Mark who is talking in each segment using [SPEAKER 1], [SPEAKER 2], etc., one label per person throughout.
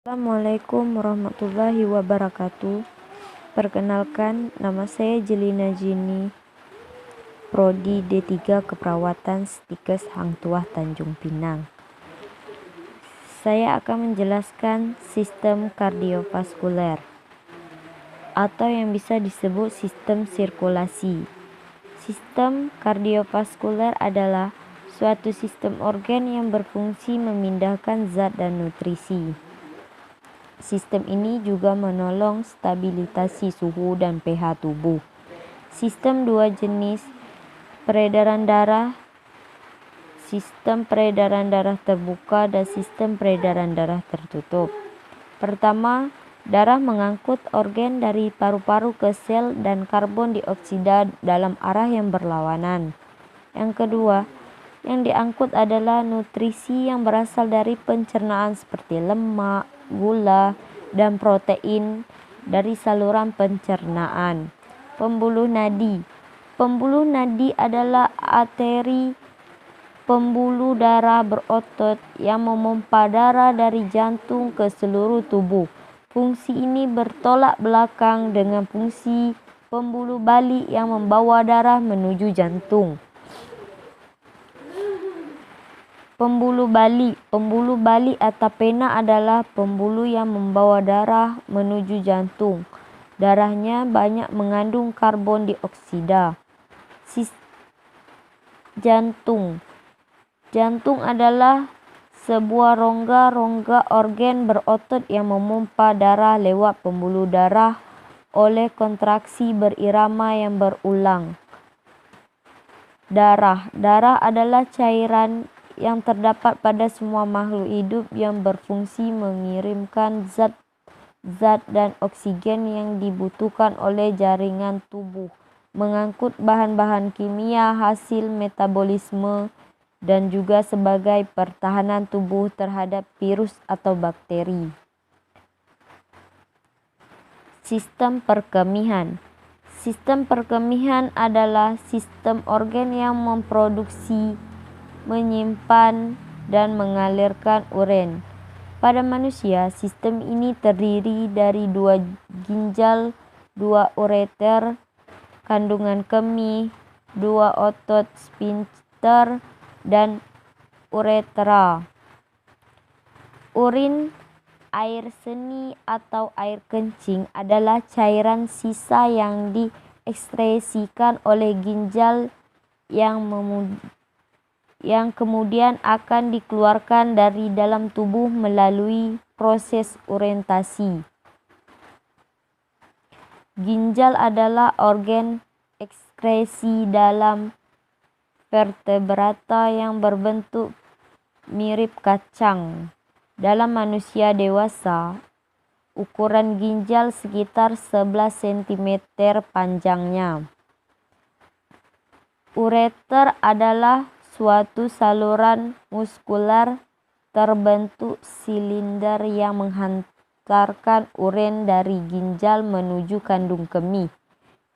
[SPEAKER 1] Assalamualaikum warahmatullahi wabarakatuh. Perkenalkan, nama saya Jelina Jini, Prodi D3 Keperawatan Stikes Hang Tuah Tanjung Pinang. Saya akan menjelaskan sistem kardiovaskuler atau yang bisa disebut sistem sirkulasi. Sistem kardiovaskuler adalah suatu sistem organ yang berfungsi memindahkan zat dan nutrisi. Sistem ini juga menolong stabilisasi suhu dan pH tubuh. Sistem dua jenis peredaran darah, sistem peredaran darah terbuka dan sistem peredaran darah tertutup. Pertama, darah mengangkut organ dari paru-paru ke sel dan karbon dioksida dalam arah yang berlawanan. Yang kedua, yang diangkut adalah nutrisi yang berasal dari pencernaan seperti lemak, gula, dan protein dari saluran pencernaan. Pembuluh nadi. Pembuluh nadi adalah arteri pembuluh darah berotot yang memompa darah dari jantung ke seluruh tubuh. Fungsi ini bertolak belakang dengan fungsi pembuluh balik yang membawa darah menuju jantung. Pembuluh balik atau pena adalah pembuluh yang membawa darah menuju jantung. Darahnya banyak mengandung karbon dioksida. Jantung. Jantung adalah sebuah rongga organ berotot yang memompa darah lewat pembuluh darah oleh kontraksi berirama yang berulang. Darah adalah cairan yang terdapat pada semua makhluk hidup yang berfungsi mengirimkan zat dan oksigen yang dibutuhkan oleh jaringan tubuh, mengangkut bahan-bahan kimia hasil metabolisme, dan juga sebagai pertahanan tubuh terhadap virus atau bakteri. Sistem perkemihan. Sistem perkemihan adalah sistem organ yang memproduksi, menyimpan, dan mengalirkan urin. Pada manusia, sistem ini terdiri dari 2 ginjal, 2 ureter, kandungan kemih, 2 otot sphincter, dan uretera. Urin, air seni atau air kencing adalah cairan sisa yang diekskresikan oleh ginjal yang kemudian akan dikeluarkan dari dalam tubuh melalui proses urentasi. Ginjal adalah organ ekskresi dalam vertebrata yang berbentuk mirip kacang. Dalam manusia dewasa, ukuran ginjal sekitar 11 cm panjangnya. Ureter adalah suatu saluran muskular terbentuk silinder yang menghantarkan urin dari ginjal menuju kandung kemih.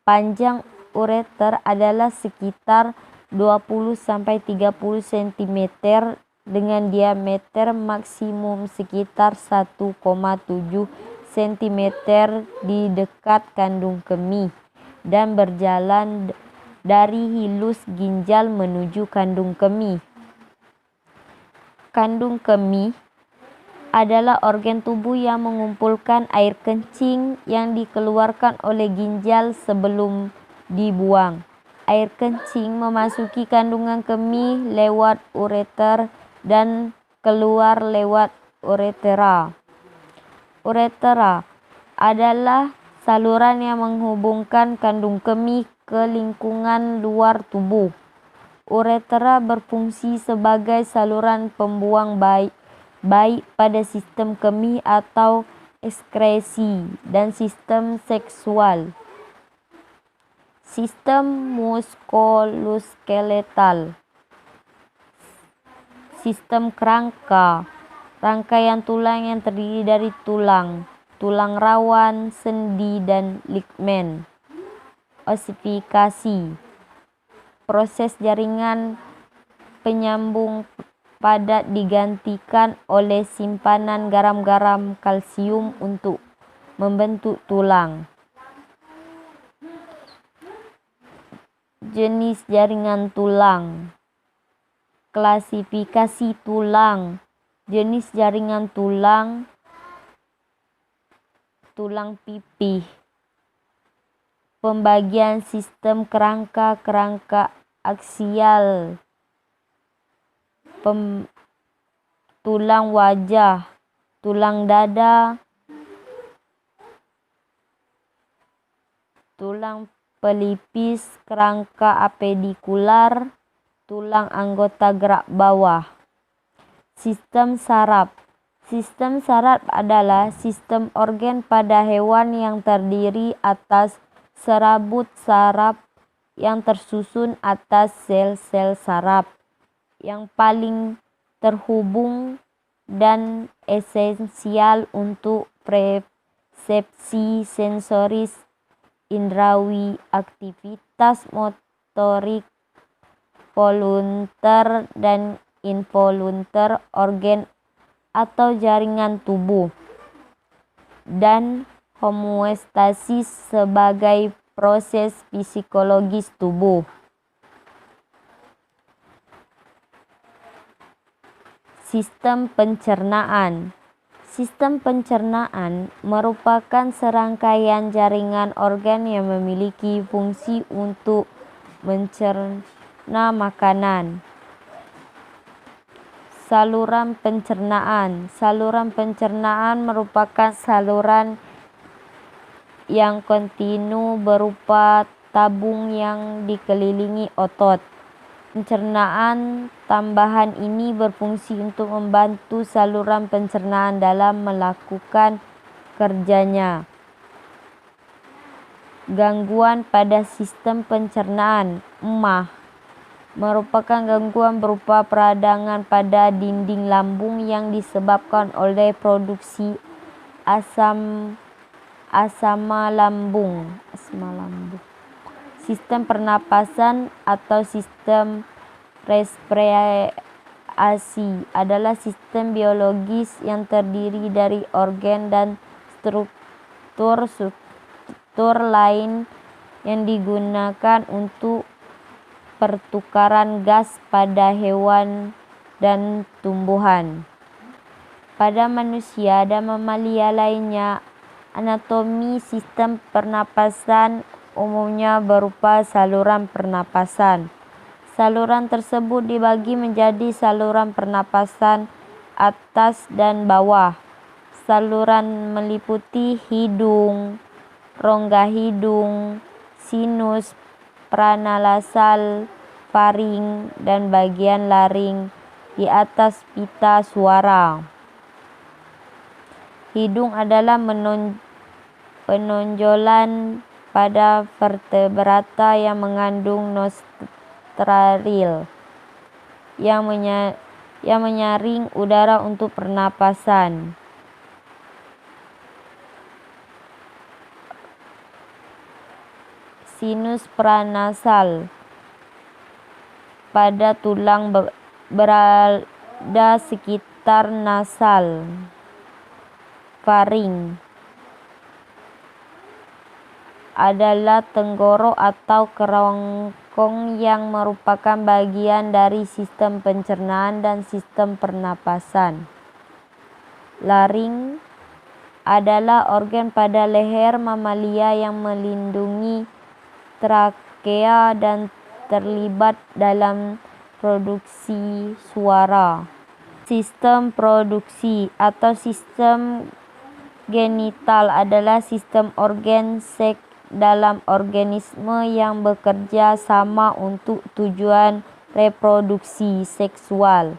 [SPEAKER 1] Panjang ureter adalah sekitar 20-30 cm dengan diameter maksimum sekitar 1,7 cm di dekat kandung kemih dan berjalan dari hilus ginjal menuju kandung kemih. Kandung kemih adalah organ tubuh yang mengumpulkan air kencing yang dikeluarkan oleh ginjal sebelum dibuang. Air kencing memasuki kandungan kemih lewat ureter dan keluar lewat uretera. Uretera adalah saluran yang menghubungkan kandung kemih ke lingkungan luar tubuh. Uretera berfungsi sebagai saluran pembuang baik pada sistem kemih atau ekskresi dan sistem seksual. Sistem muskuloskeletal. Sistem kerangka. Rangkaian tulang yang terdiri dari tulang rawan, sendi, dan ligamen. Osifikasi. Proses jaringan penyambung padat digantikan oleh simpanan garam-garam kalsium untuk membentuk tulang. Jenis jaringan tulang. Klasifikasi tulang. Jenis jaringan tulang: tulang pipih. Pembagian sistem kerangka aksial. Tulang wajah, tulang dada, tulang pelipis, kerangka apendikular, tulang anggota gerak bawah. Sistem saraf. Sistem saraf adalah sistem organ pada hewan yang terdiri atas serabut saraf yang tersusun atas sel-sel saraf yang paling terhubung dan esensial untuk persepsi sensoris indrawi, aktivitas motorik volunter dan involunter organ atau jaringan tubuh, dan homeostasis sebagai proses fisiologis tubuh. Sistem pencernaan. Sistem pencernaan merupakan serangkaian jaringan organ yang memiliki fungsi untuk mencerna makanan. Saluran pencernaan. Saluran pencernaan merupakan saluran yang kontinu berupa tabung yang dikelilingi otot. Pencernaan tambahan ini berfungsi untuk membantu saluran pencernaan dalam melakukan kerjanya. Gangguan pada sistem pencernaan. Emah merupakan gangguan berupa peradangan pada dinding lambung yang disebabkan oleh produksi asam lambung. Sistem pernapasan atau sistem respirasi adalah sistem biologis yang terdiri dari organ dan struktur lain yang digunakan untuk pertukaran gas pada hewan dan tumbuhan. Pada manusia dan mamalia lainnya, anatomi sistem pernapasan umumnya berupa saluran pernapasan. Saluran tersebut dibagi menjadi saluran pernapasan atas dan bawah. Saluran meliputi hidung, rongga hidung, sinus, pranasal, faring, dan bagian laring di atas pita suara. Hidung adalah penonjolan pada vertebrata yang mengandung nostril yang menyaring udara untuk pernapasan. Sinus pranasal pada tulang berada sekitar nasal. Faring adalah tenggorok atau kerongkong yang merupakan bagian dari sistem pencernaan dan sistem pernapasan. Laring adalah organ pada leher mamalia yang melindungi trakea dan terlibat dalam produksi suara. Sistem produksi atau sistem genital adalah sistem organ seks dalam organisme yang bekerja sama untuk tujuan reproduksi seksual.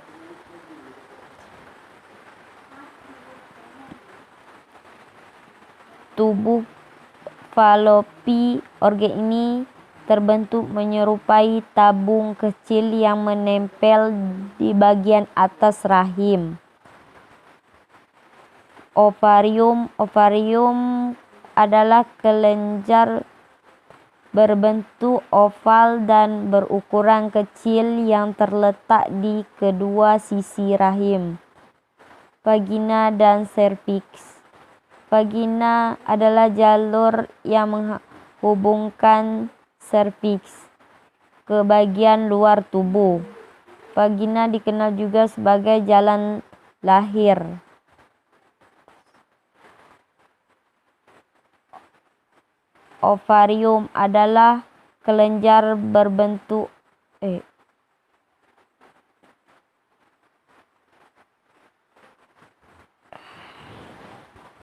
[SPEAKER 1] Tubuh falopi organ ini terbentuk menyerupai tabung kecil yang menempel di bagian atas rahim. Ovarium adalah kelenjar berbentuk oval dan berukuran kecil yang terletak di kedua sisi rahim, vagina dan serviks. Vagina adalah jalur yang menghubungkan serviks ke bagian luar tubuh. Vagina dikenal juga sebagai jalan lahir. Ovarium adalah kelenjar berbentuk